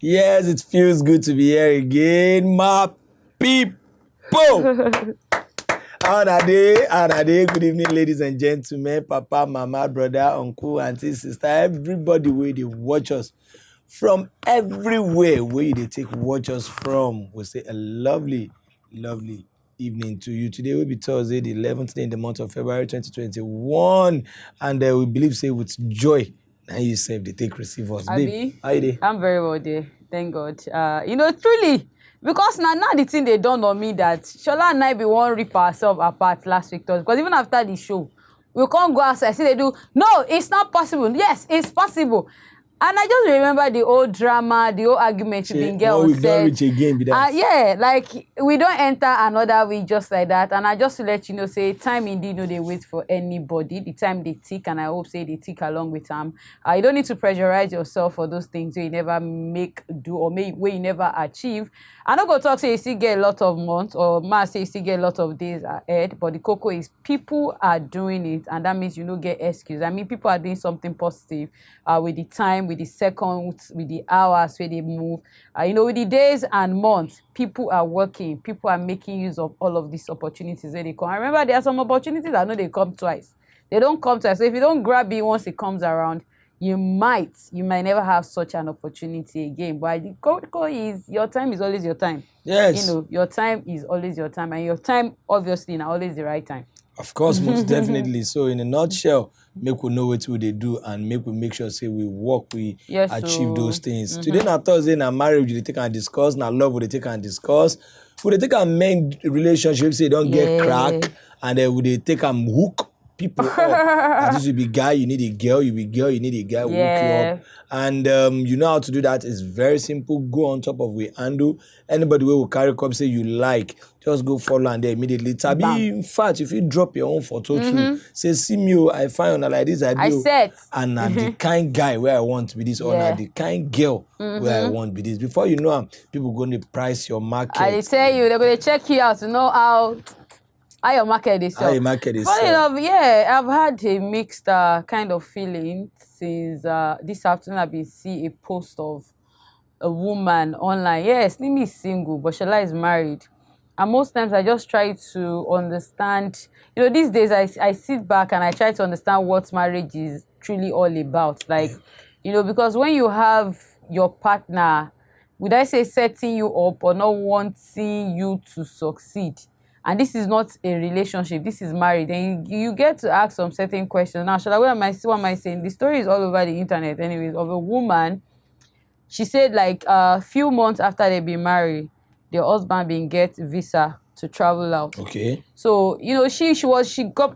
Yes, it feels good to be here again, my people. Good evening, ladies and gentlemen, papa, mama, brother, uncle, auntie, sister, everybody where they watch us from everywhere where they take watch us from. We say a lovely evening to you. Today will be Thursday, the 11th day in the month of February 2021, and we believe say with joy. Now you say they take receive us. Babe, how you dey? I'm very well there. Thank God. Truly, because now the thing they done on me that Shola and I be one rip ourselves apart last week. Because even after the show, we can't go outside. See they do. No, it's not possible. Yes, it's possible. And I just remember the old drama, the old argument you been get on set. Reach again, be that. Yeah, like we don't enter another week just like that. And I just to let you know, say time indeed no they wait for anybody. The time they tick, and I hope say they tick along with them. You don't need to pressurize yourself for those things where you never make do or where you never achieve. I don't go talk say you still get a lot of months or say you still get a lot of days ahead. But the cocoa is people are doing it, and that means you don't get excuse. I mean, people are doing something positive with the time, with the seconds, with the hours where they move. With the days and months, people are working. People are making use of all of these opportunities where they come. I remember there are some opportunities I know they come twice. They don't come twice. So if you don't grab it once it comes around, you might never have such an opportunity again. But the code is your time is always your time. Yes. Your time is always your time, and your time obviously now always the right time. Of course, most definitely. So in a nutshell, make we know what they do and make sure say we work, we achieve those things. Today na Thursday, na marriage we take and discuss, na love we take and discuss. We take and make relationships say don't get crack, and then we take and hook people up. And this will be guy, you need a girl, you be girl, you need a guy, hook you up. And you know how to do that. It's very simple. Go on top of we handle. Anybody will carry come say you like, just go follow and then immediately. Tabi, in fact, if you drop your own photo too, say, see me, I find on like this, I said. And the kind guy where I want to be this, or the kind girl where I want to be this. Before you know, people going to price your market. I tell you, they're going to check you out to know how your market is. How your market is. Funny enough, I've had a mixed kind of feeling since this afternoon. I've been seeing a post of a woman online. Yes, Slimmy is single, but Shola is married. And most times I just try to understand, these days I sit back and I try to understand what marriage is truly all about. Like, because when you have your partner, would I say setting you up or not wanting you to succeed, and this is not a relationship, this is married, then you get to ask some certain questions. Now, Shola, what am I saying? The story is all over the internet anyways, of a woman. She said like a few months after they been married, the husband been get visa to travel out. Okay. So, she got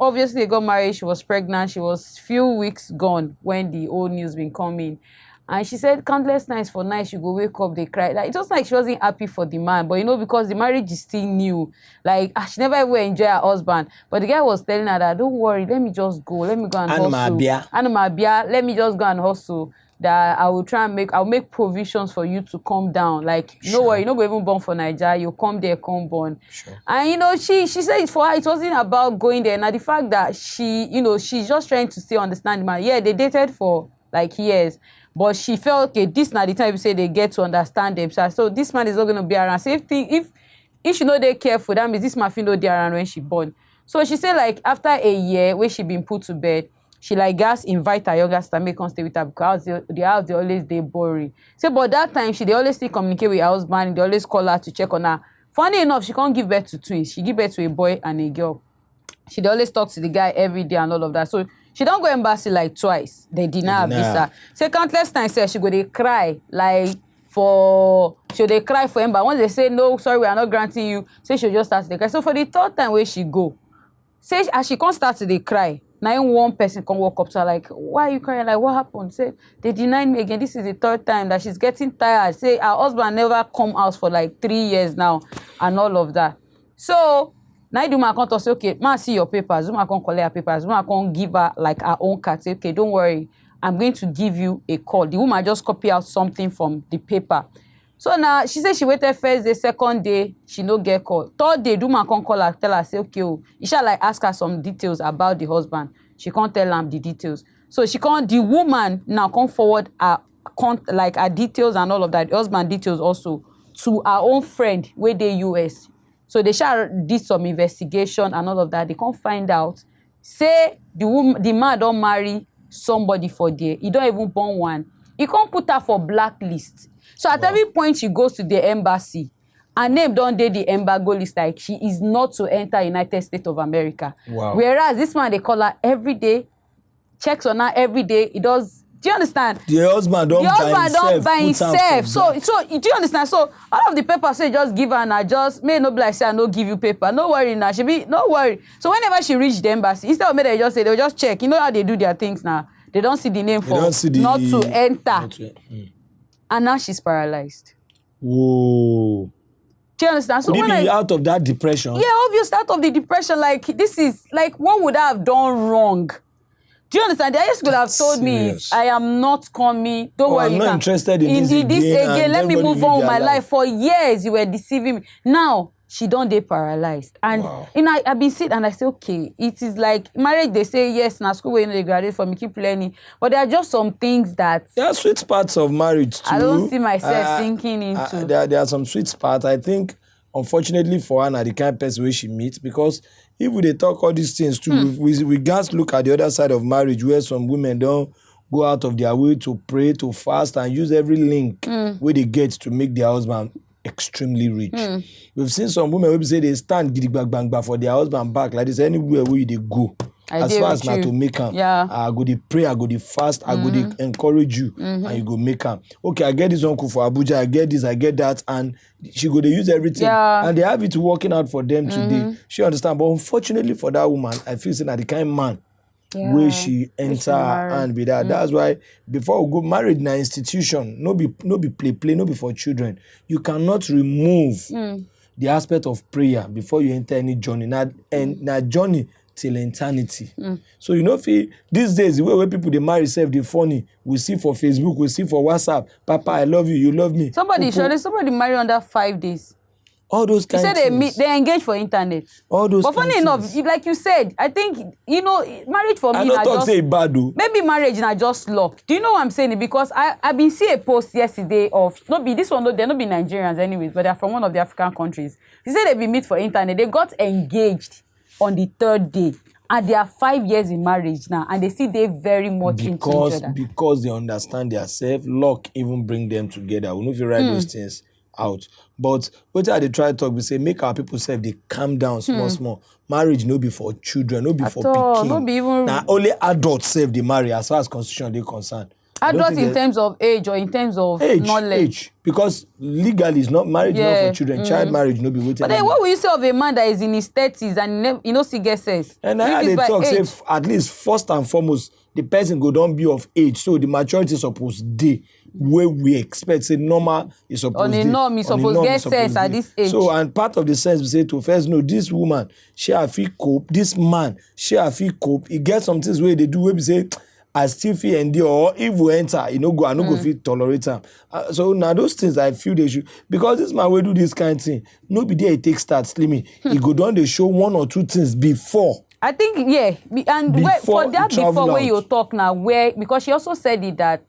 married, she was pregnant, she was few weeks gone when the old news been coming. And she said countless times for night she go wake up, they cry. Like, it was like she wasn't happy for the man, but because the marriage is still new. Like, she never ever enjoy her husband. But the guy was telling her that, don't worry, let me just go. Let me go and hustle. Let me just go and hustle. That I will I'll make provisions for you to come down. Like, no worry, you're not going even born for Nigeria. You come there, come born. Sure. And she said for her, it wasn't about going there. Now the fact that she's just trying to still understand the man. Yeah, they dated for like years. But she felt, okay, this now the time you say they get to understand themselves. So this man is not going to be around. So if she know they careful, that means this man feel no they around when she born. So she said like after a year where she been put to bed, she like gas invite her younger sister make come stay with her because the house they always they boring. So but that time they always still communicate with her husband. They always call her to check on her. Funny enough, she can't give birth to twins. She give birth to a boy and a girl. They always talk to the guy every day and all of that. So she don't go embassy like twice. They deny her visa. Say countless times she go they cry like they cry for him. But once they say no, sorry, we are not granting you, say she'll just start to cry. So for the third time where she go, say as she can't start to they cry. Now one person can walk up to her like, why are you crying? Like, what happened? Say, they denied me again. This is the third time that she's getting tired. Say, her husband never come out for like 3 years now and all of that. So, now the woman can't say, okay, man, see your papers. Woman can't collect her papers. Woman can't give her like her own card. Say, okay, don't worry. I'm going to give you a call. The woman just copy out something from the paper. So now, she said she waited first day, second day, she no get call. Third day, the woman can't call her, tell her, say, okay, you shall like ask her some details about the husband. She can't tell her the details. So the woman now can't forward her her details and all of that, the husband details also, to her own friend where they US. So they did some investigation and all of that. They can't find out. Say the man don't marry somebody for there. He don't even born one. He can't put her for blacklist. So at every point she goes to the embassy, her name don't dey the embargo list, like she is not to enter United States of America. Wow. Whereas this man, they call her every day, checks on her every day. He does. Do you understand? The husband don't buy himself. So do you understand? So all of the papers say just give her now, just may no be like say I no give you paper. No worry now. She be no worry. So whenever she reach the embassy, instead of me they just say they'll just check. You know how they do their things now. They don't see the name for not to enter. And now she's paralyzed. Whoa. Do you understand? So could it be out of that depression? Yeah, obviously out of the depression. Like this is like what would I have done wrong? Do you understand? The IS could have told me, I am not coming. Don't worry. I'm not interested in this again. Let me move on with my life. For years, you were deceiving me. Now, she don't dey paralyzed. And I've been sitting and I say, okay, it is like marriage, they say, yes, now school where they graduate from, you keep learning. But there are just some things that... There are sweet parts of marriage too. I don't see myself sinking into. There are some sweet parts. I think, unfortunately for Anna, the kind of person where she meets, because if we talk all these things too, we guys look at the other side of marriage where some women don't go out of their way to pray, to fast, and use every link where they get to make their husband extremely rich. We've seen some women who say they stand giddy bang for their husband back like this anywhere where they go. As far as not to make them. I go to pray, I go to fast, I go to encourage you, and you go make them. Okay, I get this uncle for Abuja, I get this, I get that, and she go to use everything. And they have it working out for them today. She understand. But unfortunately for that woman, I feel that the kind of man where she enter and be that. That's why before we go, marriage na institution, no be play, no be for children. You cannot remove the aspect of prayer before you enter any journey. Na journey till eternity. So you know, these days the way people they marry self, they funny. We see for Facebook, we see for WhatsApp. Papa, I love you, you love me. Somebody marry under 5 days. All those kinds of things. They engage for internet. All those. But funny enough, like you said, I think marriage for me. I don't talk say bad though. Maybe marriage na just luck. Do you know what I'm saying? Because I been see a post yesterday of they're not be Nigerians anyways, but they're from one of the African countries. They say they be meet for internet. They got engaged on the 3rd day. And they are 5 years in marriage now, and they see they very much into each other. Because they understand themselves, luck even bring them together. We know if you write those things out. But what they try to talk, we say make our people say they calm down small. Marriage no be for children, no be for pikin. No be even... Now only adults save the marry as far as constitution they concerned. Adults in terms of age or in terms of knowledge. Age. Because legally it's not marriage not for children. Child marriage no be waiting. But then what will you say of a man that is in his 30s and he knows he gets sex? And I they talk say at least first and foremost the person go don't be of age, so the maturity is supposed to where we expect say normal is supposed on a norm is supposed to get sense at this age. So and part of the sense we say to first know this woman she have feel cope, this man she have feel cope. He get some things where they do where we say I still feel endure, or if we enter, I no go feel tolerate them. So now those things I feel they should, because this man will do this kind of thing. Nobody there it takes start Slimmy. He go down they show 1 or 2 things before. I think and before where you talk now, because she also said it that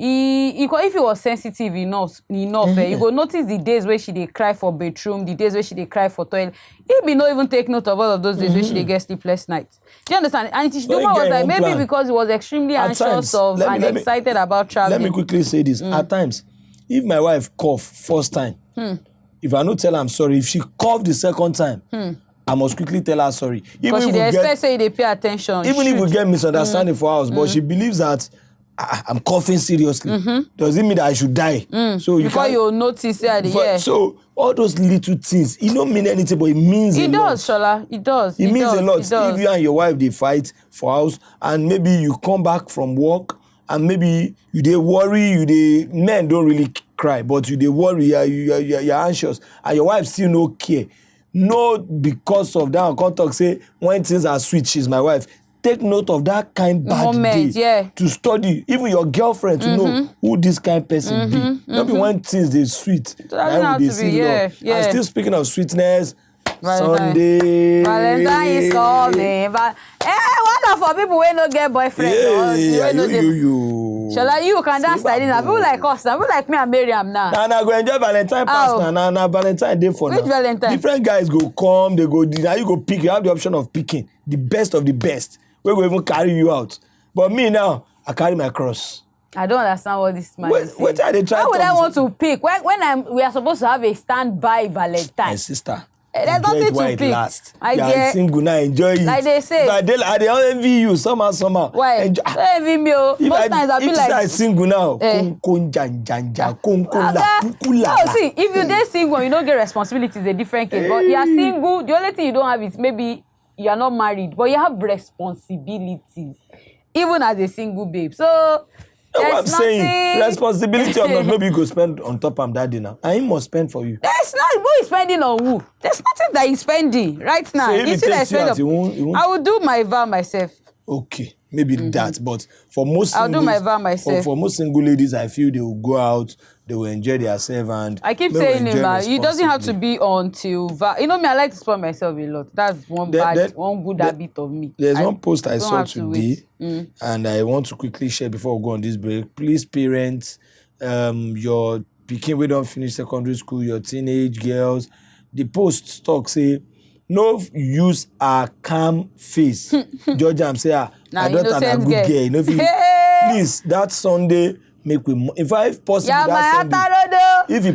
if you was sensitive enough, you go notice the days where she dey cry for bedroom, the days where she dey cry for toilet. He be not even take note of all of those days where she dey get sleepless nights. Do you understand? And the woman was like, maybe because he was extremely anxious and excited about traveling. Let me quickly say this. At times, if my wife cough first time, if I not tell her I'm sorry, if she cough the second time, I must quickly tell her sorry. Because she expect say they pay attention. Even if we get misunderstanding for us, but she believes that I'm coughing seriously. Does it mean that I should die? So before you notice So all those little things, it don't mean anything, but it means a lot. It does, Shola. It does. It means a lot. If you and your wife they fight for house, and maybe you come back from work, and maybe they worry, men don't really cry, but they worry, you're anxious, and your wife still no care. No, because of that, I can't talk say when things are sweet, she's my wife. Take note of that kind bad day to study. Even your girlfriend to know who this kind person be. Not be when things they sweet. And still speaking of sweetness, Sunday. Valentine is coming. But what for people who don't get boyfriend? Shola, you can dance like this. People like us, people like me and Miriam now. Now go enjoy Valentine pass now. Valentine day for now. Which Valentine? Different guys go come, they go. Now you go pick. You have the option of picking the best of the best. We will even carry you out. But me now, I carry my cross. I don't understand what this man is saying. What are they trying? Why would I want to pick when we are supposed to have a standby Valentine? My sister. There's nothing to pick. Last. I get single now, enjoy it. Like they say. But they don't envy you somehow. Why? Don't envy me. Most times I'll be like. If I single now, see, if you date single, you don't get responsibilities. A different case. But you are single. The only thing you don't have is maybe you are not married, but you have responsibilities, even as a single babe. So. That's what I'm saying. Responsibility or not, maybe you go spend on top of that dinner. And he must spend for you. There's not who is spending on who. There's nothing that he's spending right now. So if you see that I will do my vow myself. Okay, maybe that. But for most I'll do my vow myself. For most single ladies, I feel they will go out, they will enjoy themselves, and I keep saying it, man. It doesn't have to be until you know me. I like to spoil myself a lot. That's one good habit of me. There's one post I saw today, and I want to quickly share before we go on this break. Please, parents, your pikin we don't finish secondary school, your teenage girls. The post talk say, no use a calm face. George, I'm saying, I don't have a good girl. You know, please, that Sunday. Make we if I possible that Sunday. If you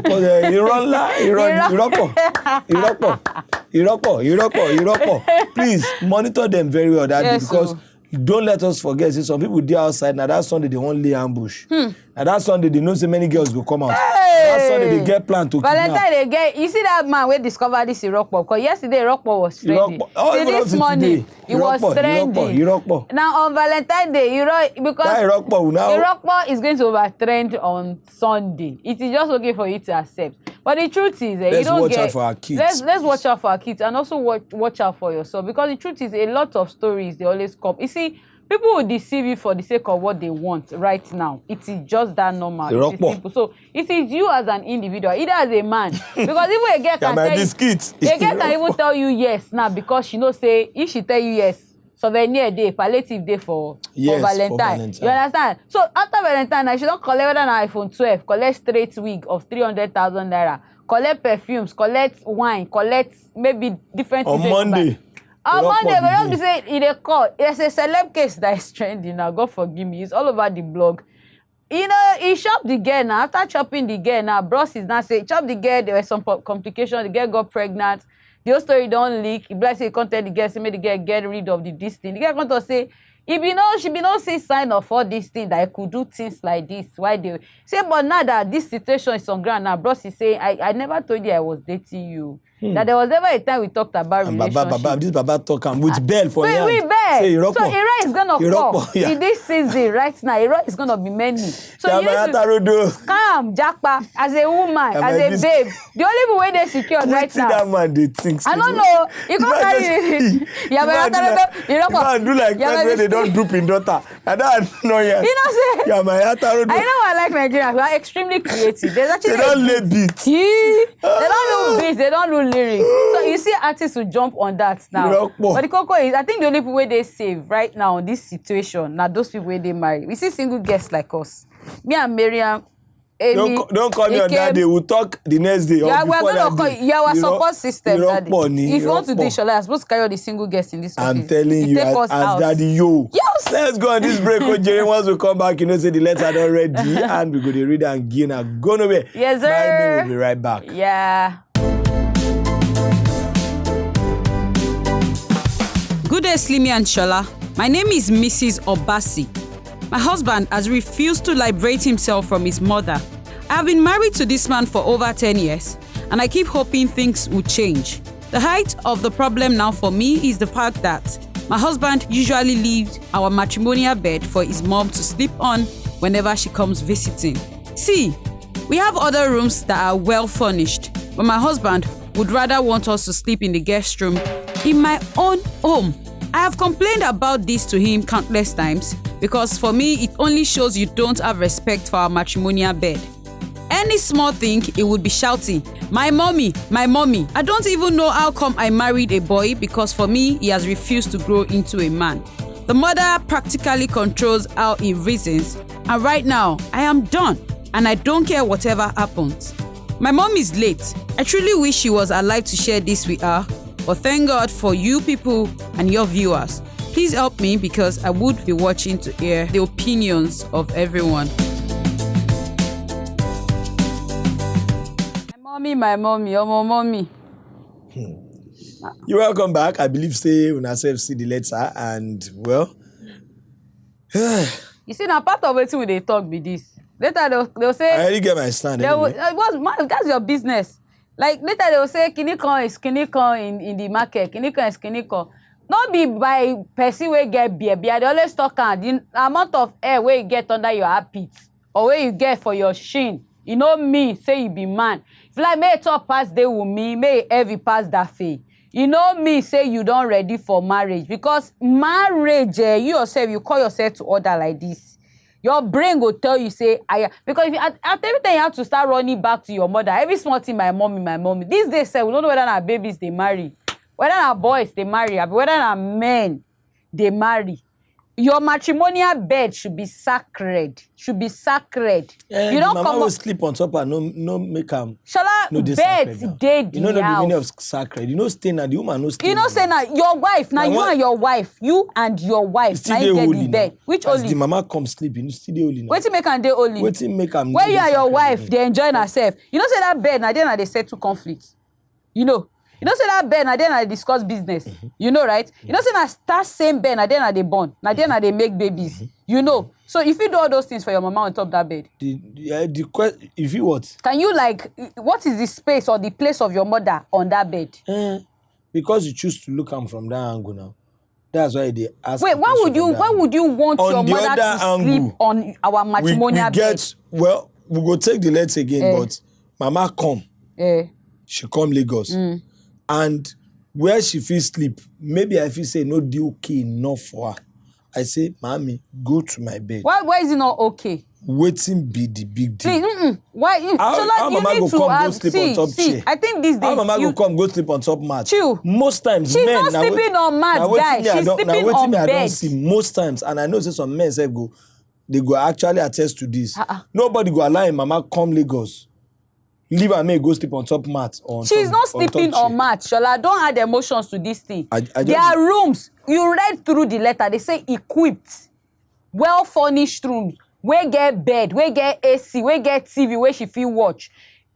please monitor them very well that day because don't let us forget. See, some people there outside now. That Sunday they won't lay ambush. And that Sunday they know so many girls will come out. That Sunday they get planned to Valentine they get. You see that man where discovered this Irokpo? Because yesterday Irokpo was trending. See this morning it was trending. Now on Valentine Day, because Irokpo is going to overtrend on Sunday. It is just okay for you to accept. But the truth is, you don't get. Let's watch out for our kids. Let's watch out for our kids and also watch out for yourself because the truth is, a lot of stories they always come. You see, people will deceive you for the sake of what they want right now. It is just that normal. It is simple. So it is you as an individual, either as a man, because even a girl can tell you, a girl can even tell you yes now because she knows say if she tell you yes, souvenir day, palliative day for Valentine. You understand? So after Valentine, I should not collect whether an iPhone 12, collect straight wig of 300,000 naira, collect perfumes, collect wine, collect maybe different things. On Monday. On Monday, we don't be saying in a call. There's a celeb case that is trending now. God forgive me. It's all over the blog. You know, he chopped the girl now. After chopping the girl now, bros is now saying, chop the girl, there were some complications. The girl got pregnant. The whole story don't leak. He bless he can't tell the girl, say make the girl get rid of this thing. The girl can't to say, she be no see sign of all these things that I could do things like this. Why they say, but now that this situation is on ground now, bros is saying, I never told you I was dating you. That there was never a time we talked about relationship. This Baba talk with bell for you. We bell. So Ira is gonna fall in this season right now. Ira is gonna be many. So you need to calm, Jackpa, as a woman, as a babe. The only way they secure right now. That man they think. I don't know. You can't carry it. You do like when they don't droop in daughter. I don't know yet. You know say. I know I like Nigerians. We are extremely creative. There's actually they don't lay beats. They don't do beats. They don't do lyrics. So you see artists who jump on that now. But the cocoa is, I think the only people where they save right now in this situation, now those people where they marry. We see single guests like us. Me and Miriam, Amy, don't call me on that day. We'll talk the next day. Yeah, we're gonna call you. Our support system. Daddy. If you want to do Shola, I'm supposed to carry all the single guests in this office. I'm telling you, as daddy, yo. Yes. Let's go on this break. Jerry, once we come back, say the letter not ready, and we're going to read and gain a go nowhere. Yes, sir. We'll be right back. Yeah. Good day, Slimmytee and Shola. My name is Mrs. Obasi. My husband has refused to liberate himself from his mother. I have been married to this man for over 10 years, and I keep hoping things will change. The height of the problem now for me is the fact that my husband usually leaves our matrimonial bed for his mom to sleep on whenever she comes visiting. See, we have other rooms that are well furnished, but my husband would rather want us to sleep in the guest room in my own home. I have complained about this to him countless times because for me, it only shows you don't have respect for our matrimonial bed. any small thing, he would be shouting, my mommy, my mommy. I don't even know how come I married a boy because for me, he has refused to grow into a man. The mother practically controls how he reasons, and right now, I am done, and I don't care whatever happens. My mom is late. I truly wish she was alive to share this with her, but thank God for you people and your viewers. Please help me because I would be watching to hear the opinions of everyone. My mommy, oh my mommy. You're welcome back. I believe say when I see the letter and well. You see, now part of it when they talk be this. Later they'll say. I already get my stand. Anyway. That's your business. Like later they'll say kinikon is kinikon in the market. Kinikon is kinikon. Not be by person where get beer. They always talk the amount of air where you get under your armpit or where you get for your shin. You know me, say you be man. If like may top pass day with me, may heavy pass that fee. You know me, say you don't ready for marriage. Because marriage, you yourself, you call yourself to order like this. Your brain will tell you, say, because if you, at every time you have to start running back to your mother, every small thing, my mommy. These days, say, we don't know whether our babies they marry, whether our boys they marry, whether our men they marry. Your matrimonial bed should be sacred. You don't come will sleep on top and no make them. Shola, no bed dead. You know the meaning of sacred. You know stay na the woman no stay. You know say na your wife. Now you and your wife. You and your wife. Now you get the bed. Which as only? the mama come sleep, you know still dey holy now. Wetin make am dey holy? Wetin make am? Where you and your wife they enjoy herself. You know say that bed na there na they settle conflict. You know say that bed na there na they discuss business. You know right? You know say na that same bed na there na they born. Na there na they make babies. You know. So if you do all those things for your mama on top that bed, if you what? Can you what is the space or the place of your mother on that bed? Because you choose to look am from that angle now. That's why they ask. Wait, why would you want your mother to sleep on our matrimonial bed? Well, we go take the letter again, but mama come. She come Lagos. And where she feel sleep, maybe I feel say no dey okay enough for her. I say, mommy, go to my bed. Why is it not okay? Waiting be the big deal. Please, why? How mama go come go sleep on top chair? I think these days. How mama go come go sleep on top mat? Chill. Most times, she's men not sleeping on mat, guys. She's sleeping on bed. I don't see most times, and I know say some men say they go actually attest to this. Nobody go allow mama come Lagos. Leave her may go sleep on top mat. She's not sleeping on mat, Shola. Don't add emotions to this thing. There are rooms. You read through the letter. They say equipped, well-furnished rooms. Where get bed, where get AC, where get TV, where she feel watch.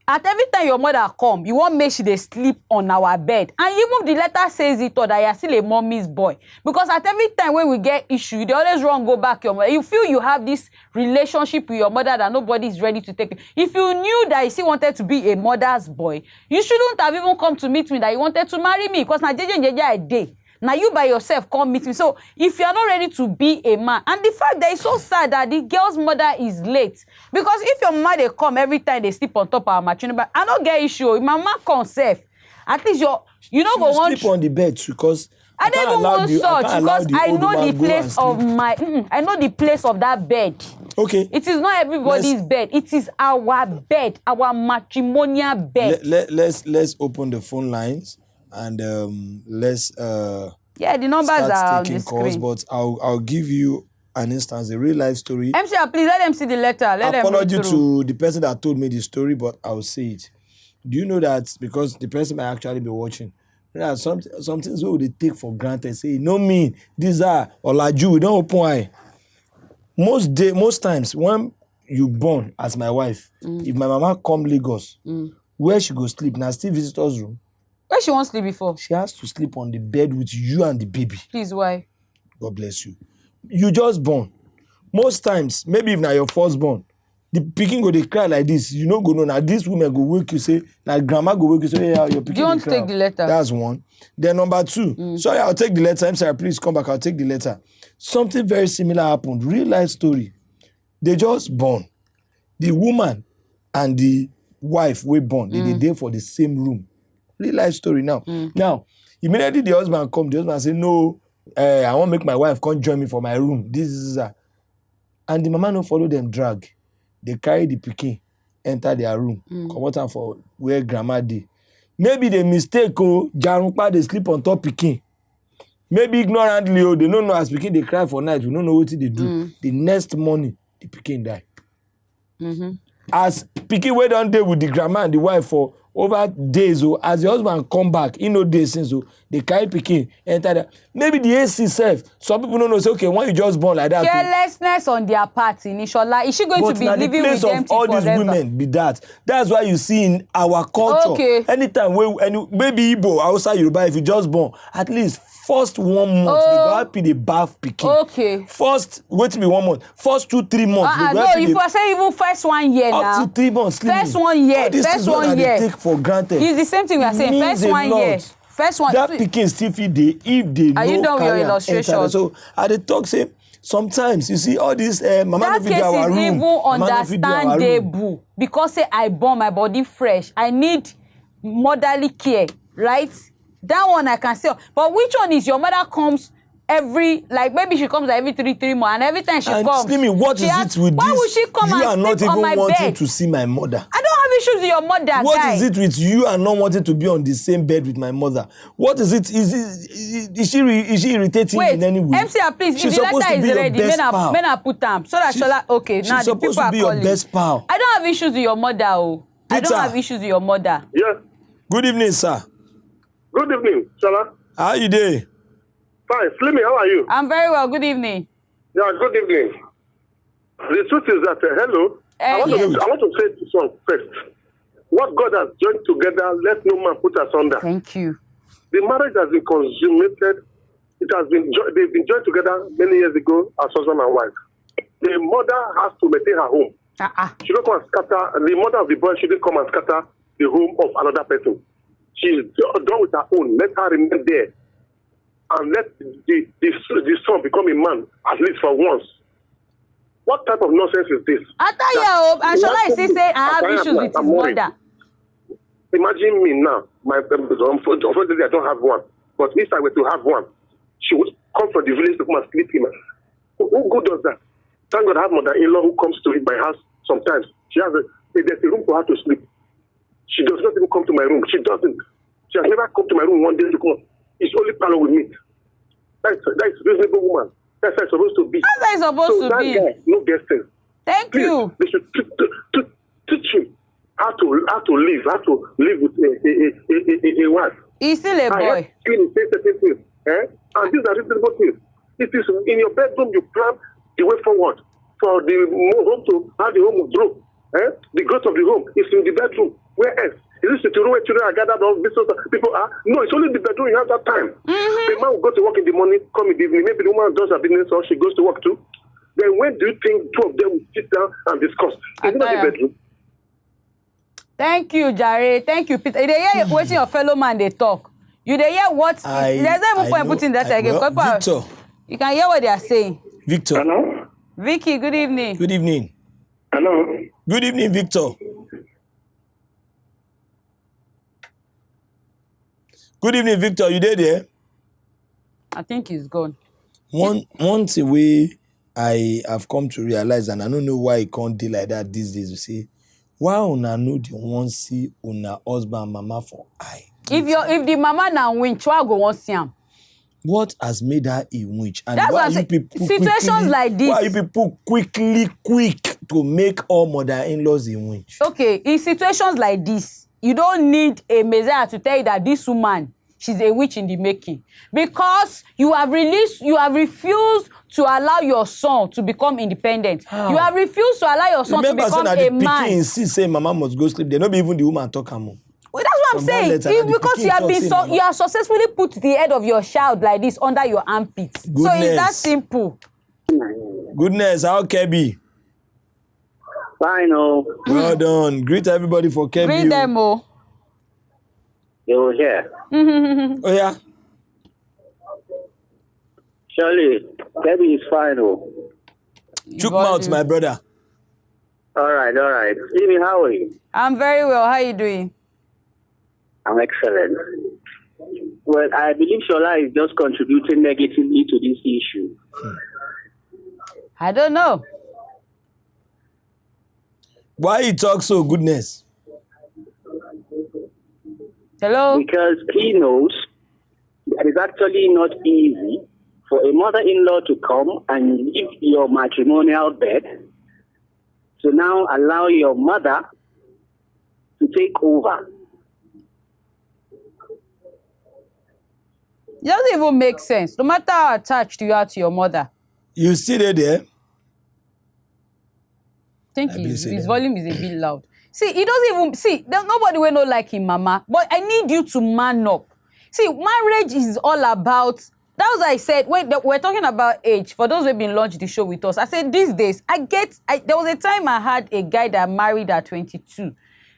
At every time your mother come, you want make she dey sleep on our bed. And even the letter says it all that you're still a mommy's boy. Because at every time when we get issue, they always run go back your mother. You feel you have this relationship with your mother that nobody is ready to take. If you knew that you still wanted to be a mother's boy, you shouldn't have even come to meet me that you wanted to marry me. Because now JJ a day. Now you by yourself come meet me. So if you are not ready to be a man, and the fact that it's so sad that the girl's mother is late, because if your mother come every time they sleep on top of our matrimonial, I don't get issue. If my mama come safe, at least you don't go want sleep on the bed because I don't even want such because I know the place of my I know the place of that bed. Okay. It is not everybody's bed. It is our bed, our matrimonial bed. Let's open the phone lines. And let's the numbers are on the calls, screen. but I'll give you an instance, a real life story. MC, please let them see the letter. Apology to the person that told me the story, but I'll say it. Do you know that because the person might actually be watching? There are some things where they take for granted. Say, no me, these are Olaju, we don't open eye. Most times when you born as my wife, if my mama come Lagos, where she go sleep? Now still visitor's room. Where she wants to sleep before? She has to sleep on the bed with you and the baby. Please, why? God bless you. You just born. Most times, maybe if now your firstborn, the pikin go dey cry like this. You know go know. Now this woman go wake you say, now grandma go wake you say, yeah, your pikin. Do you want to take the letter? That's one. Then number two. Sorry, I'll take the letter. I'm sorry, please come back. I'll take the letter. Something very similar happened. Real life story. They just born. The woman and the wife were born. They dey there for the same room. Real life story now. Now, immediately the husband come, the husband say, no, I want to make my wife come join me for my room. This is and the mama no follow them drag. They carry the pikin. enter their room, come out for where grandma dey. Maybe they mistake Jarunpa they sleep on top pikin. Maybe ignorantly they don't know as pikin they cry for night. We don't know what they do. The next morning the pikin die. As pikin wey don dey with the grandma and the wife for over days, as the husband come back, he no dey since, they carry pikin enter there. Maybe the AC self, some people don't know, say, okay, when you just born like that. Carelessness on their part in Inshallah. Is she going to be living with them all these women be that? That's why you see in our culture, anytime maybe Igbo, Hausa, Yoruba, if you just born, at least first 1 month, they go happy the bath pikin. Okay. First, wait till be 1 month. First 2-3 months. No, if you say even first 1 year up now. Up to 3 months. First 1 year. First 1 year. Take for granted. It's the same thing we are saying. First 1 year. First one. That pikin still fit dey if they know. Are you done with your illustration? So I dey talk say sometimes you see all this mama no fit do our room. That case is even understandable because say I born my body fresh. I need motherly care, right? That one I can say. But which one is your mother comes every, like maybe she comes every 3 months, and every time she comes. Slimy, what is it with why this? Would she come you and are not sleep on my even wanting bed? To see my mother. I don't have issues with your mother. What guy. is it with you and not wanting to be on the same bed with my mother? What is it? Is she irritating in any way? Wait, MCR, please. She's if the letter is ready, men are put them so that Shola. Okay, now the people are calling. She's supposed to be your best pal. I don't have issues with your mother. Oh, Peter. I don't have issues with your mother. Yes. Good evening, sir. Good evening, Shola. How are you doing? Fine. Slimmy, how are you? I'm very well. Good evening. Yeah, good evening. The truth is that, hello, I want to say this one first. What God has joined together, let no man put asunder. Thank you. The marriage has been consummated. They've been joined together many years ago as husband and wife. The mother has to maintain her home. She don't come and scatter. The mother of the boy shouldn't come and scatter the home of another person. She's done with her own. Let her remain there. And let the son become a man, at least for once. What type of nonsense is this? I tell you, and Shola is still saying I have issues with his mother. Imagine me now. Unfortunately, I don't have one. But if I were to have one, she would come from the village to come and sleep in. Who does that? Thank God I have mother-in-law who comes to my house sometimes. There's a room for her to sleep. She does not even come to my room. She doesn't. She has never come to my room one day to come. It's only parlor with me. That's a reasonable woman. That's how it's supposed to be. That's how it's supposed to be. Guy, no guessing. Thank you. They should teach him how to live with a wife. He's still a boy. Say certain things, and these are reasonable things. It is in your bedroom you plan the way forward for the home to how the home will grow. The growth of the home is in the bedroom. Where else? Is this the room where children are gathered or people are? No, it's only the bedroom you have that time. The man will go to work in the morning, come in the evening. Maybe the woman does her business or she goes to work too. Then when do you think two of them will sit down and discuss? It's not the bedroom. Thank you, Jare. Thank you, Peter. They hear waiting your fellow man they talk. You they hear what? There's no even point putting that again. Victor. You can hear what they are saying. Victor. Hello? Vicky, good evening. Good evening. Hello? Good evening, Victor. Good evening, Victor. You there? I think he's gone. One thing way I have come to realize, and I don't know why it can't deal like that these days, you see, why una know the one see una husband and mama for eye? If the mama na winch, why go want see him? What has made her a witch? And that's why you people situations like this. Why you people quick to make all mother-in-laws a witch? Okay, in situations like this, you don't need a Messiah to tell you that this woman, she's a witch in the making. Because you have refused to allow your son to become independent. How? You have refused to allow your son to become a man. Remember, the pikin say mama must go sleep. They not be even the woman talk am. Well, that's what I'm saying. Because you have successfully put the head of your child like this under your armpit. Goodness. So it's that simple. Goodness, how Kebi? Fine, oh. Well done. Greet everybody for Kebi. Greet them, oh. You're here. Oh, yeah? Surely, Kebi is fine, oh. Chook mouth, my brother. All right. Jimmy, how are you? I'm very well. How are you doing? I'm excellent. Well, I believe Shola is just contributing negatively to this issue. I don't know. Why you talk so goodness? Hello? Because he knows that it's actually not easy for a mother-in-law to come and leave your matrimonial bed to now allow your mother to take over. It doesn't even make sense. No matter how attached you are to your mother. You see there? I think his volume is a bit loud. See, he doesn't even see. There's nobody will not like him, Mama. But I need you to man up. See, marriage is all about. That was what I said when we're talking about age. For those who've been launched the show with us, I said these days there was a time I had a guy that married at 22.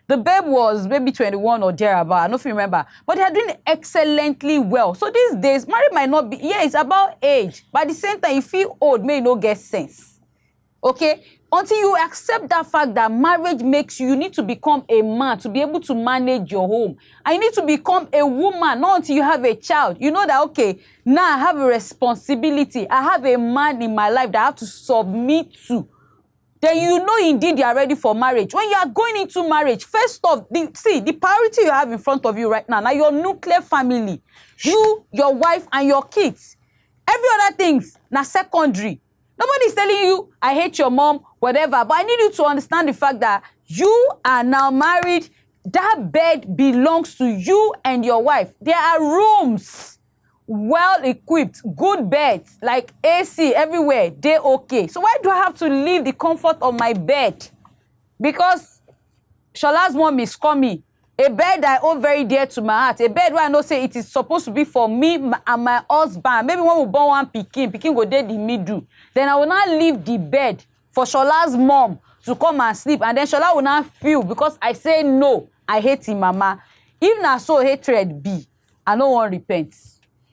The babe was maybe 21 or thereabout. I don't know if you remember, but they are doing excellently well. So these days, marriage might not be. Yeah, it's about age, but at the same time, you feel old, may not get sense. Okay. Until you accept that fact that marriage makes you need to become a man to be able to manage your home. And you need to become a woman, not until you have a child. You know that, okay, now I have a responsibility. I have a man in my life that I have to submit to. Then you know indeed you are ready for marriage. When you are going into marriage, first off, the priority you have in front of you right now your nuclear family. You, your wife, and your kids. Every other things, now secondary. Nobody's telling you, I hate your mom, whatever. But I need you to understand the fact that you are now married. That bed belongs to you and your wife. There are rooms, well-equipped, good beds, like AC everywhere. They're okay. So why do I have to leave the comfort of my bed? Because Shola's mom is coming. A bed that I hold very dear to my heart. A bed where I know say it is supposed to be for me and my husband. Maybe when we born one pikin go there the middle. Then I will not leave the bed for Shola's mom to come and sleep. And then Shola will not feel because I say no. I hate him, Mama. If not so hatred be, I don't want to repent.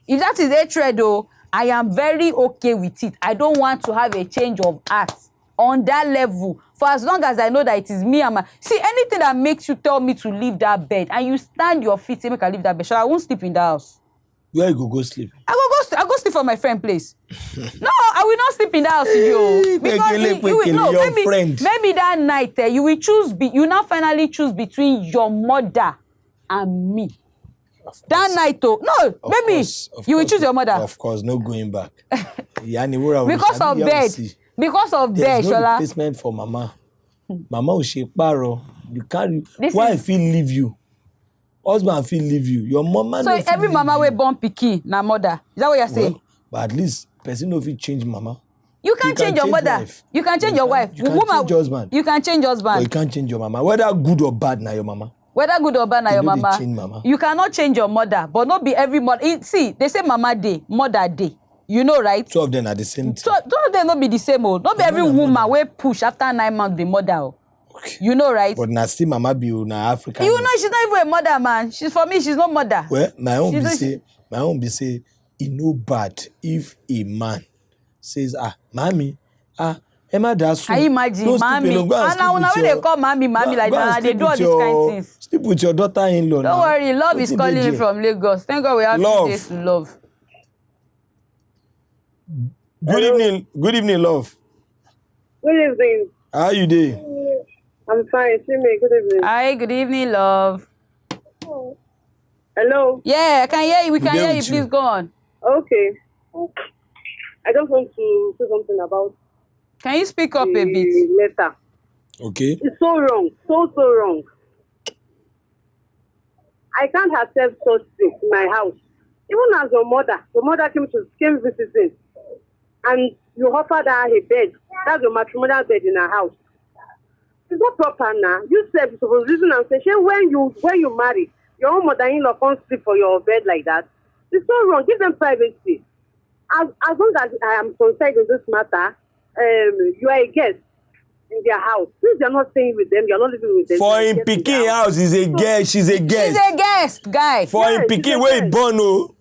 If that is hatred though, I am very okay with it. I don't want to have a change of heart on that level. For as long as I know that it is me and my... See, anything that makes you tell me to leave that bed and you stand your feet, say, make I leave that bed, so I won't sleep in the house. Where you go sleep? I go sleep for my friend place. No, I will not sleep in the house with you. Because maybe that night you will you now finally choose between your mother and me. That night though. No, maybe you will choose your mother. Of course, no going back. Because of bed. Because of bed, Shola. There's no replacement for Mama. Mama will shape paro. You can't. Why feel leave you? Husband feel leave you. Your mama. So every mama will born pikin na mother. Is that what you're saying? But at least person no fit change Mama. You can change your mother. Wife. You can change your wife. You can change husband. You can change husband. But you can't change your Mama. Whether good or bad na your Mama. Whether good or bad na your mama. Change Mama. You cannot change your mother, but not be every mother. See, they say Mama day, Mother day. You know, right? Two of them are the same. Two of them not be the same. Not be every woman will push after 9 months the mother. Okay. You know, right? But na still Mama be na African. You know, she's not even a mother, man. For me, she's not mother. Well, my own be say, it no bad if a man says, mommy, Emma that's so. I imagine, mommy. And now when they call mommy like that, they do all these kind of things. Sleep with your daughter-in-law. Don't worry, love is calling you from Lagos. Thank God we have 2 days to love. Good evening, love. Good evening. How are you doing? I'm fine. See me. Good evening. Hi, good evening, love. Hello? Yeah, I can hear you. We can hear you. Please go on. Okay. I just want to say something about... Can you speak up a bit? Letter. Okay. It's so wrong. So wrong. I can't accept such things in my house. Even as your mother came visiting, and you offered her a bed. That's your matrimonial bed in her house. It's not proper now. You said supposed to listen and say, when you marry, your own mother-in-law can't sleep for your bed like that. It's so wrong. Give them privacy. As long as I am concerned in this matter, you are a guest in their house. Since you're not staying with them, you're not living with them. For in Pikin house, is a guest. She's a guest. She's a guest, guy. For in Pikin, where it born, oh.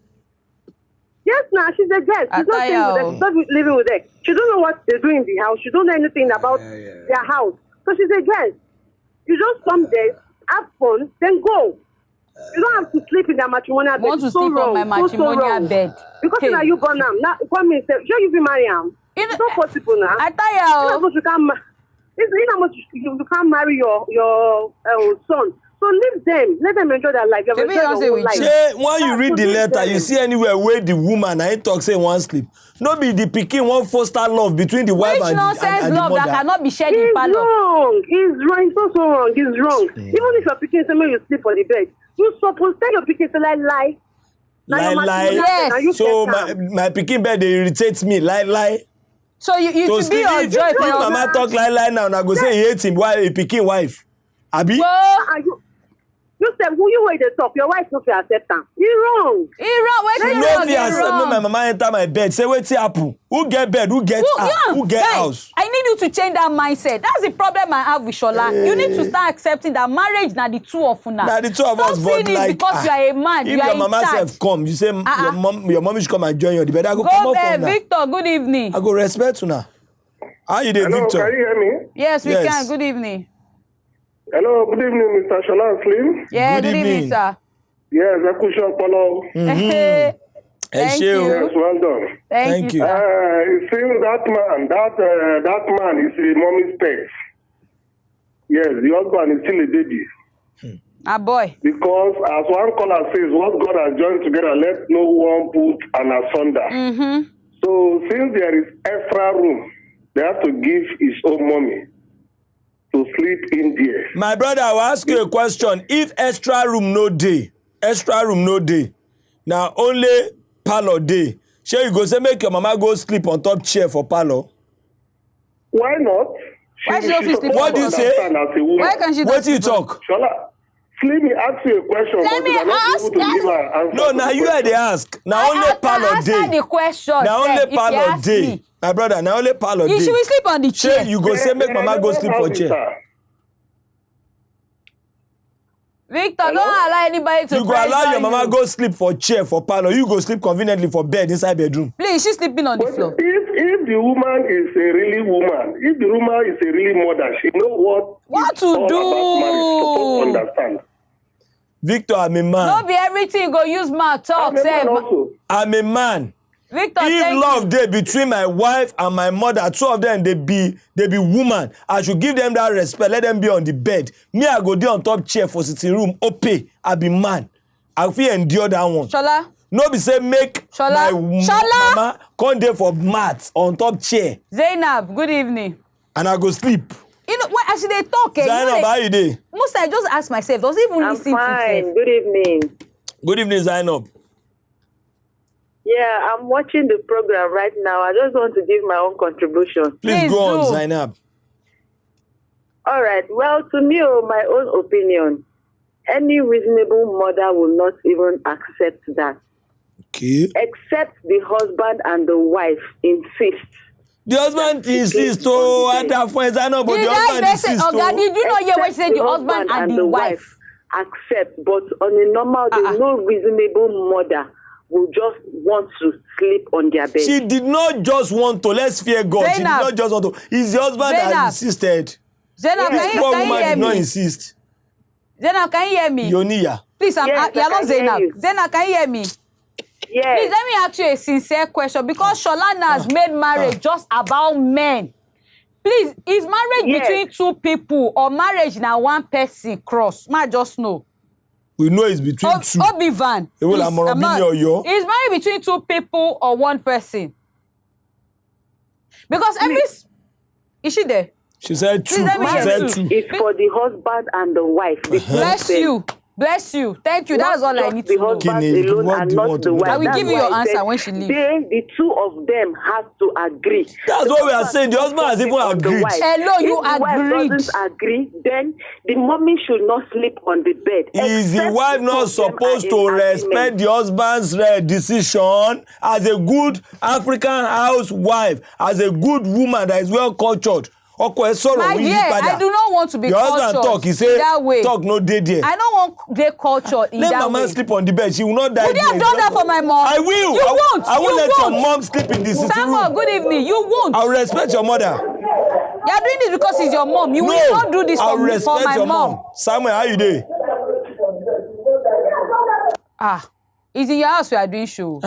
Yes, now she's a guest. She's not staying with them. She's not living with them. She don't know what they do in the house. She don't know anything about their house. So she's a guest. You just come there, have fun, then go. You don't have to sleep in their matrimonial bed. I want to sleep on my matrimonial bed. Because now you gone now. Now come and say, sure you be married. It's not possible now. I tell you. You're You know how much you can't marry your son. So leave them. Let them enjoy their life. Maybe you don't say we life. Say, when you read the letter, you see anywhere where the woman ain't talk say one sleep. No be the pikin one foster love between the wife and the mother. Which nonsense love that cannot be shared in parlor? Wrong. He's wrong. He's so wrong. He's wrong. Even if your pikin say you sleep on the bed, you supposed tell your pikin say lie. Lie. Yes. So my pikin bed they irritate me. Lie. So you to be your joy for your mama talk lie now. Now go say he hate him. Why a pikin wife? Abi? Well, you said who you wait to talk. Your wife no fit accept am. He wrong. Wait no fit accept. No, my mama enter my bed. Say wetin happen? Who get bed? Who get who get house? I need you to change that mindset. That's the problem I have with Shola. You need to start accepting that marriage na the two of una. Na the two of us, but like because you are a man, if you are your mama self come, you say your mom should come and join you on the bed. I go come up from that. Victor, good evening. I go respect una. How you dey, Victor? Can you hear me? Yes, we can. Good evening. Hello, good evening, Mr. Shola and Slim. Yeah, good evening, sir. Yes, Akusha Polo. Thank you. Yes, well done. Thank you. It seems that man is a mommy's pet. Yes, the husband is still a baby. Boy. Because as one caller says, what God has joined together, let no one put an asunder. So since there is extra room, they have to give his own mommy to sleep in there. My brother, I will ask you a question. If extra room no day, now only parlor day, shall you go say make your mama go sleep on top chair for parlor? Why not? Why she don't sleep? What do you say? Why can't she? What do you talk? Shola, Slimmy ask you a question. Let me ask. No, now you are the ask. Now only parlor day. Answer the question. Now only parlor day. My brother, now only parlor day. She will sleep on the chair. You go say make mama go sleep for chair. Victor, don't allow anybody to. You go allow your mama go sleep for chair for parlor. You go sleep conveniently for bed inside bedroom. Please, she's sleeping on the floor. If the woman is a really woman, if the woman is a really mother, she know what to do. Understand. Victor, I'm a man. Don't be everything you go use mouth talk. I'm a man. Victor, if love dey between my wife and my mother, two of them they be woman, I should give them that respect. Let them be on the bed. Me, I go there on top chair for sitting room. I be man. I feel endure that one. Shola. No be say make Shola. my mama come there for mat on top chair. Zainab, good evening. And I go sleep. You know what? As they talk, Zainab, how you dey? Most I just ask myself, does it even listen to I'm fine. Good evening. Good evening, Zainab. Yeah, I'm watching the program right now. I just want to give my own contribution. Please go on, Zainab. All right. Well, to me, my own opinion, any reasonable mother will not even accept that. Okay. Except the husband and the wife insist. The husband insists, and that for Zainab, but the husband insists. Did you not hear what she said? The husband and the wife accept, but on a normal day, no reasonable mother will just want to sleep on their bed. She did not just want to. Let's fear God. Zainab. She did not just want to. It's the husband that insisted. Zainab, this poor woman did not insist. Zainab, can you hear me? Yoniya. Please, you're not Zainab. Zainab, can you hear me? Yes. Please, let me ask you a sincere question because Shola has made marriage just about men. Please, is marriage between two people or marriage now one person cross? I just know. We know it's between two. Obi-Van. Is marriage between two people or one person? Because is she there? She said two. It's for the husband and the wife. Bless you. Thank you. That's all I need to know. The husband alone and not the wife. I will give you your answer when she leaves. The two of them have to agree. That's what we are saying. The husband has even agreed. Hello, you agreed. If the wife doesn't agree, then the mommy should not sleep on the bed. Is the wife not supposed to respect the husband's decision as a good African housewife, as a good woman that is well cultured? My dear, I do not want to be cultured. Your husband talk, he say, that way. Talk no day there. I don't want their culture in let that mama way. sleep on the bed. She will not die. Would you have done that for my mom? I will. You won't. I won't let your mom sleep in the sitting Samuel, room. good evening. You won't. I'll respect your mother. You are doing this because it's your mom. You will not do this for my mom. Samuel, how you doing? It's in your house we are doing show.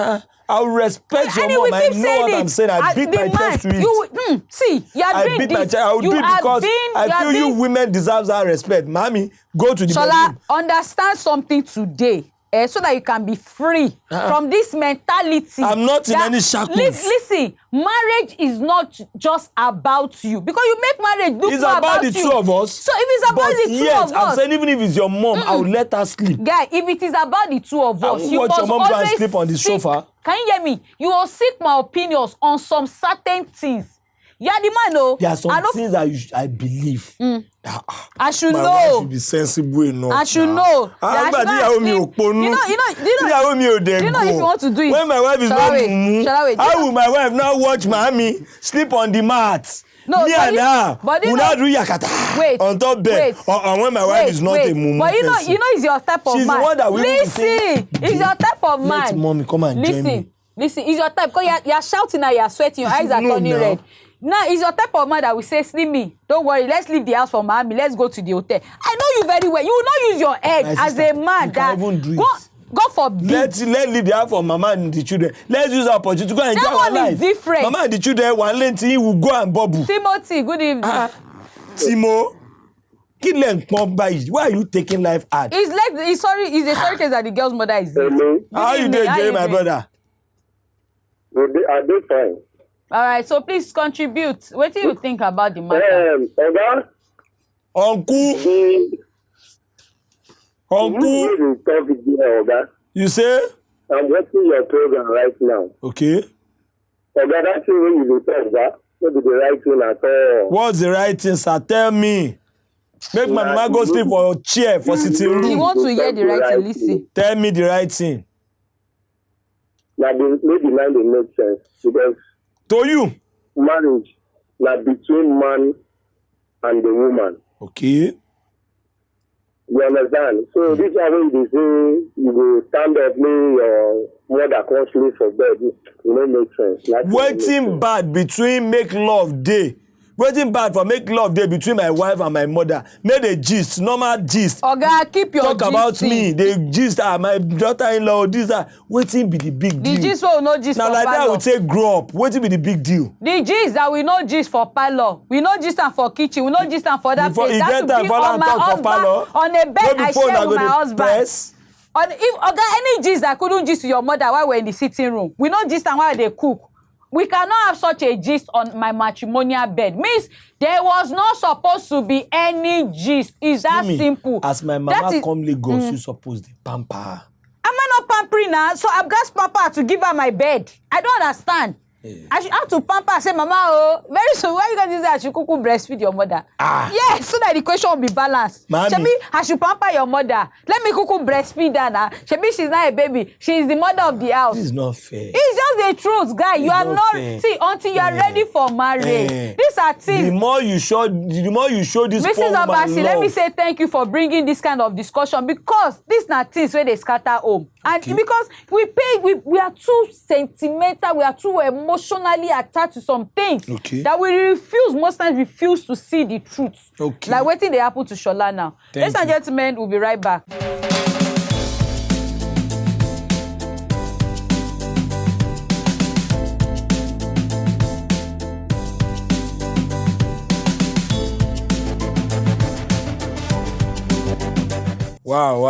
I'll respect your mom. I know what I'm saying. I beat my chest to it. See, you are doing this. I beat my chest. I will do it because I feel you women deserve that respect. Mommy, go to the bedroom. Shola, understand something today. So that you can be free from this mentality. I'm not in any shackles. Listen, marriage is not just about you. Because you make marriage look more about you. It's about the two of us. So if it's about the two of us. I'm saying even if it's your mom, I will let her sleep. Guy, if it is about the two of us, you must your mom go and sleep on the sofa. Can you hear me? You will seek my opinions on some certain things. Yeah, the man, no. There are some things that I believe. I should my know. My wife should be sensible enough. I should know. You know if you want to do it. When my wife is not mumu, how will my wife now watch mommy sleep on the mat? No, me and her will not do yakata on top bed. Or when my wife is not a mumu. But you know, it's your type of man. She's the one that will listen, it's your type of man. Let mommy come and join me. Listen, it's your type. Because you're shouting and you're sweating, your eyes are turning red. Now, it's your type of man that will say, Slimmy, don't worry, let's leave the house for mommy, let's go to the hotel. I know you very well. You will not use your head as a man. That even do it. God forbid. Let's leave the house for mama and the children. Let's use our opportunity to go and enjoy our life. That one is different. Mama and the children, one lady will go and bubble. Timothy, good evening. Timo, why are you taking life hard? It's a sorry case that the girl's mother is dead. How are you doing, my brother? I do fine. All right, so please contribute. What do you think about the matter? Uncle. You say? I'm watching your program right now. Okay. That's the way you talk that. Not the right thing at all. What's the right thing, sir? Tell me. Make my mama go sleep for a chair for sitting room. You want to hear the right thing? Listen. Tell me the right thing. Now, maybe now they make sense because. To you? Marriage, like between man and the woman. Okay. You understand? So this is how they say you go stand up, your mother can't sleep for bed. You know, make sense. Like waiting bad between make love day. Waiting bad for make love day between my wife and my mother. Make the gist, normal gist. Oga, keep your talk about me. The gist my daughter-in-law. These are waiting be the big deal. The gist will not gist now, for like parlor. that, I would say grow up. Waiting be the big deal. The gist that we know gist for parlor. We know gist and for kitchen. We know gist and for that place. That's to be on my husband on a bed I share with my husband. If Oga, any gist that couldn't gist to your mother while we're in the sitting room. We know gist and while they cook. We cannot have such a gist on my matrimonial bed. Means there was not supposed to be any gist. Is that simple? As my mama come Lagos, you supposed to pamper. Am I not pampering her? So I've got pamper to give her my bed. I don't understand. Yeah. I should have to pamper. Say, Mama, very soon. Why you gonna say I should cook breastfeed your mother? Yes, so that the question will be balanced. Shebi, I should pamper your mother. Let me cook breastfeed her now. Shebi, she's not a baby. She is the mother of the house. This is not fair. It's just the truth, guy. You are not fair. See until you are ready for marriage. These are things. The more you show this Mrs. Obasi, let me say thank you for bringing this kind of discussion because these are things where they scatter home. And because we are too sentimental, we are too emotionally attached to some things that we most times refuse to see the truth. Like waiting they happen to Shola now. Ladies and gentlemen, we'll be right back. Wow.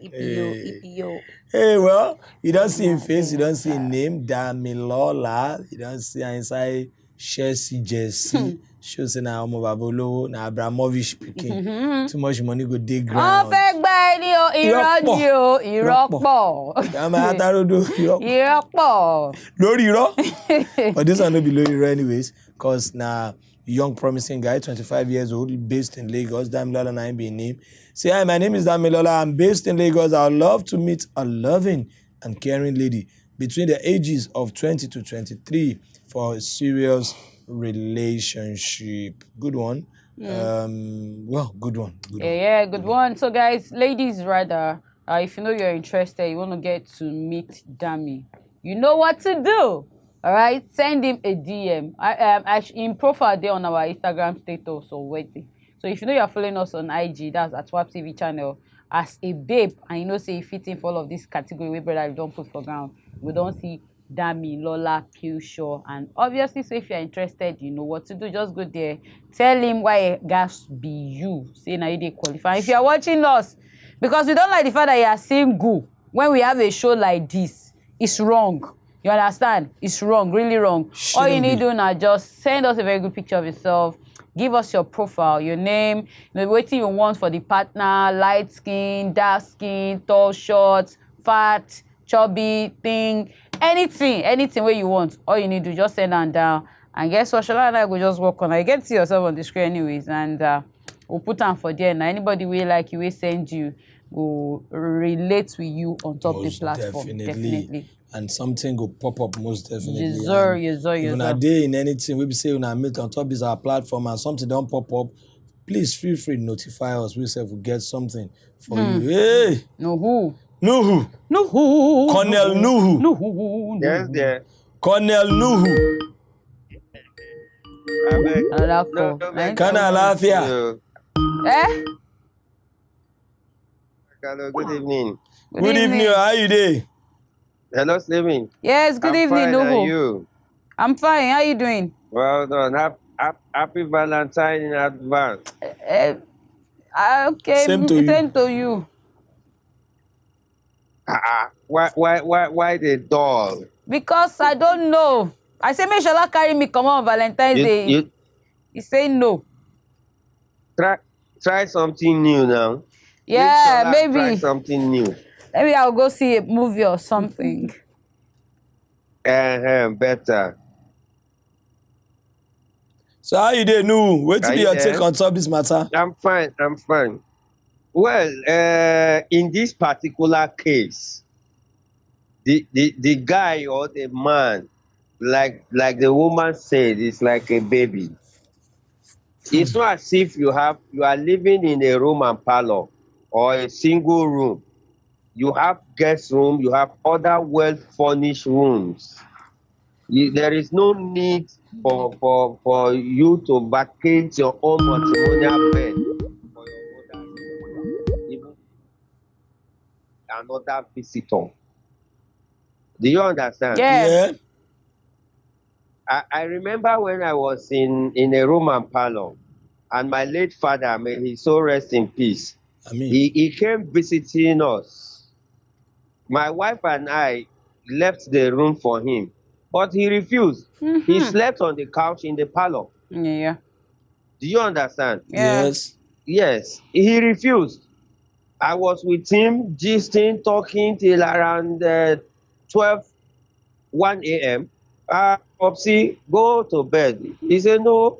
EPO. Hey, well, you don't see him face, you don't see him name, Damilola, you don't see inside Chelsea jersey. Shows na omo babolo na Abramovich speaking. Too much money go dig ground. But this one no be low iro anyways, cause na young promising guy, 25 years old, based in Lagos. Damilola na him be name. Say, hi, my name is Damilola. I'm based in Lagos. I would love to meet a loving and caring lady between the ages of 20 to 23 for a serious relationship. Good one. Good one. Good one. So, guys, ladies, rather, if you know you're interested, you want to get to meet Dami, you know what to do. All right, send him a DM. In profile there on our Instagram status or waiting. So if you know you're following us on IG, that's at WAP TV channel, as a babe, and you know say you fit in for all of this category wey brother don't put for ground, we don't see Dami, Lola, Pure, and obviously, so if you're interested, you know what to do. Just go there, tell him why it gas be you. Say now you dey qualify. If you're watching us, because we don't like the fact that you are single when we have a show like this, it's wrong. You understand? It's wrong, really wrong. All you need to do now, just send us a very good picture of yourself. Give us your profile, your name, you know, what you want for the partner, light skin, dark skin, tall, short, fat, chubby, thing, anything where you want. All you need to just send them down. And guess what? Shola and I will just work on it. You get to see yourself on the screen anyways, and we'll put them for there. Now, anybody will like you, will send you, will relate with you on top of the platform. Definitely. And something will pop up most definitely. Yes, When a day in anything, we be say when I meet on top is our platform and something don't pop up, please feel free to notify us. We say we get something for you. Hey! Nuhu. Colonel Nuhu. Nuhu. Yes, there. Colonel Nuhu. Kana Lafia. Hello, good evening. Good evening. How you doing? Hello, Slimmytee. Yes, good evening, fine, Nuhu. How are you? I'm fine. How you doing? Well done. Happy Valentine in advance. Okay, Same to you. Why the doll? Because I don't know. I say, make Shola carry me come on Valentine's Day. He say no. Try something new now. Yeah, maybe. Try something new. Maybe I'll go see a movie or something. Better. So how you doing, Nuhu? Wait till you take on top this matter. I'm fine. Well, in this particular case, the guy or the man, like the woman said, is like a baby. It's not as if you are living in a room and parlor or a single room. You have guest room, you have other well-furnished rooms. There is no need for you to vacate your own matrimonial bed for your mother, even another visitor. Do you understand? Yes. Yeah. I remember when I was in a room and parlor, and my late father, may he so rest in peace, he came visiting us. My wife and I left the room for him, but he refused. Mm-hmm. He slept on the couch in the parlor. Yeah. Do you understand? Yeah. Yes, he refused. I was with him, gisting, talking till around 1 a.m. Popsy, go to bed. He said, no,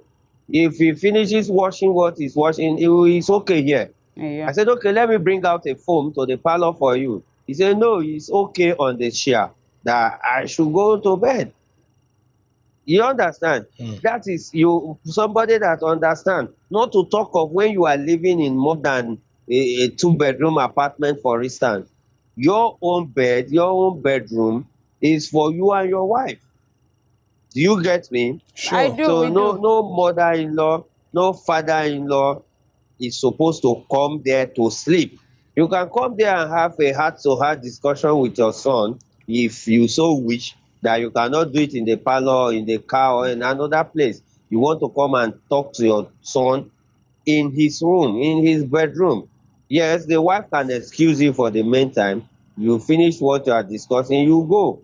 if he finishes washing what he's washing, it's okay here. Yeah. I said, okay, let me bring out a foam to the parlor for you. He said, no, it's okay on the chair, that I should go to bed. You understand? That is somebody that understands. Not to talk of when you are living in more than a 2-bedroom apartment, for instance. Your own bed, your own bedroom is for you and your wife. Do you get me? Sure. I do. So no mother-in-law, no father-in-law is supposed to come there to sleep. You can come there and have a heart-to-heart discussion with your son if you so wish, that you cannot do it in the parlor, in the car, or in another place. You want to come and talk to your son in his room, in his bedroom. Yes, the wife can excuse you for the meantime. You finish what you are discussing, you go.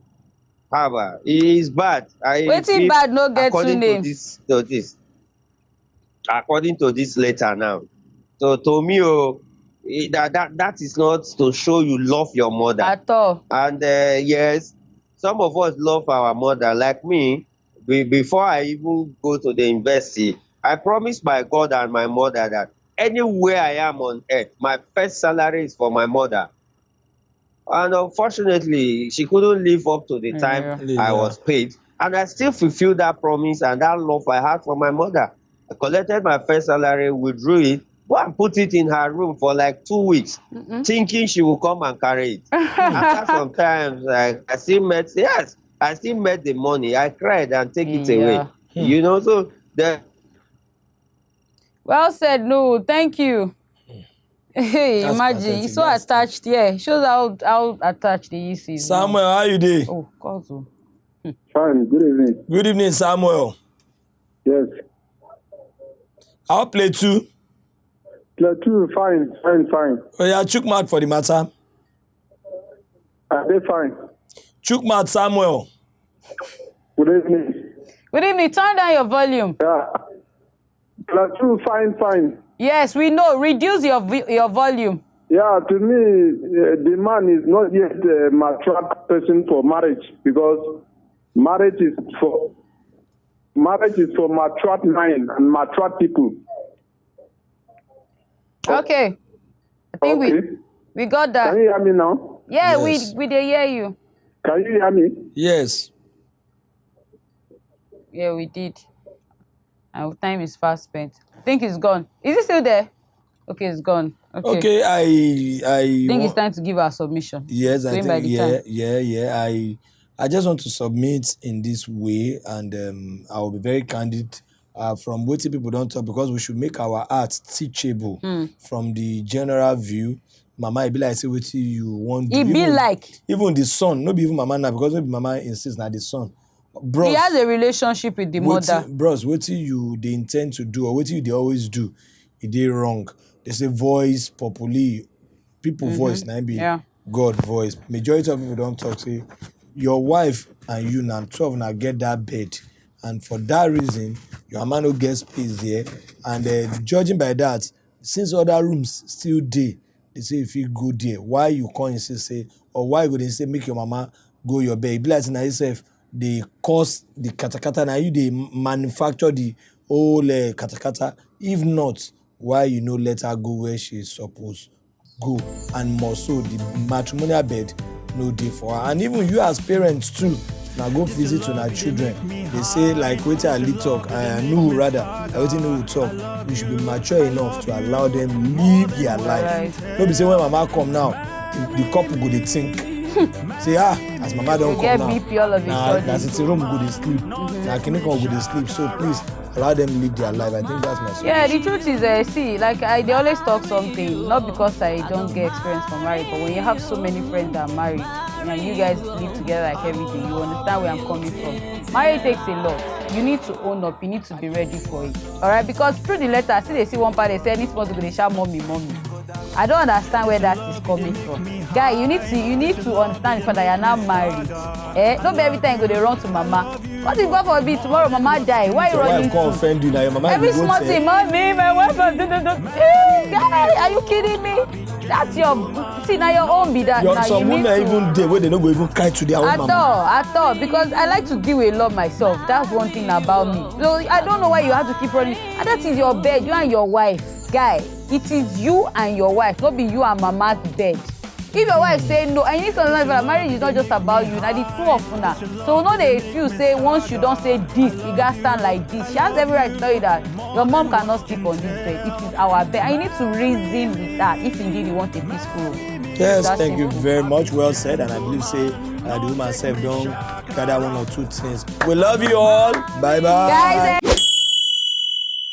However, it is bad. Wetin bad no get two names. According to this letter now. So to me, that is not to show you love your mother. At all. And yes, some of us love our mother. Like me, before I even go to the university, I promised my God and my mother that anywhere I am on earth, my first salary is for my mother. And unfortunately, she couldn't live up to the time I was paid. And I still fulfilled that promise and that love I had for my mother. I collected my first salary, withdrew it, go and put it in her room for like 2 weeks, thinking she will come and carry it. After some time, I still met the money. I cried and take it away. You know, so well said, no, thank you. Hey, That's imagine. pathetic. He's so attached. Yeah, shows how attached he is. Samuel, how you doing? Oh, God. Oh. Fine, good evening. Good evening, Samuel. Yes. I'll play two. Play two, fine. Oh yeah, chook mouth for the matter. Are they fine? Chook mouth, Samuel. Good evening. Good evening. Turn down your volume. Yeah. Play two, fine. Yes, we know. Reduce your volume. Yeah, to me, the man is not yet a mature person for marriage because marriage is for mature mind and mature people. Okay. I think we got that. Can you hear me now? Yeah, Yes. we did hear you. Can you hear me? Yes. Yeah, we did. Our time is fast spent. I think it's gone. Is it still there? Okay, it's gone. Okay, I think it's time to give our submission. Yes, I Going by think the time. yeah. I just want to submit in this way, and I will be very candid from what people don't talk, because we should make our art teachable from the general view. Mama, it be like say what you want. It be like even the son, not be even mama now, because maybe mama insists now the son. Bros, he has a relationship with the mother. Bros, what they intend to do or what they always do, it they wrong. They say voice properly, people voice now be God voice. Majority of people don't talk. Say your wife and you now 12 now get that bed, and for that reason your man no get space there. And judging by that, since other rooms still there, they say if you go there, why you can't insist say, or why would they say make your mama go your bed? It be like now yourself. They cause the katakata, now you they manufacture the whole katakata. If not, why you no let her go where she is supposed go? And more so, the matrimonial bed no day for her. And even you as parents too, now go visit to our children. They say like wait till I talk, I know rather, I waiting know talk. You should be mature enough to allow them live their life. Don't be say when mama come now, the couple go they think. Say as mama don't come now. BP all of a sudden. That's it's a room go to sleep. Now can go to sleep. So please allow them live their life. I think that's my solution. Yeah, the truth is, see, like they always talk something. Not because I don't get experience from marriage, but when you have so many friends that are married, and you guys live together like everything, you understand where I'm coming from. Marriage takes a lot. You need to own up. You need to be ready for it. All right, because through the letter, I see they see one part they say, "This must go they shout mommy." I don't understand where that is coming from. Guy, you need to understand the fact that you're now married. Don't be every time you go to run to mama. What if God forbid tomorrow mama die? Why are you running to? Offend you now? Your mama every small thing, mommy, my wife, guy, are you kidding me? That's now your own be that. Some women even there where they don't go even cry to their own mama. At all, because I like to deal with love myself. That's one thing about me. So I don't know why you have to keep running. And that is your bed, you and your wife. Guy, it is you and your wife, not be you and mama's bed. If your wife say no, and you need to understand that marriage is not just about you, now the two of una. So no they feel say once you don't say this, you gotta stand like this. She has every right to tell you that your mom cannot sleep on this bed. It is our bed. And you need to reason with that if indeed you want a peaceful home. Yes, thank you very much. Well said, and I believe say the woman self don't gather one or two things. We love you all. Bye bye. Guys,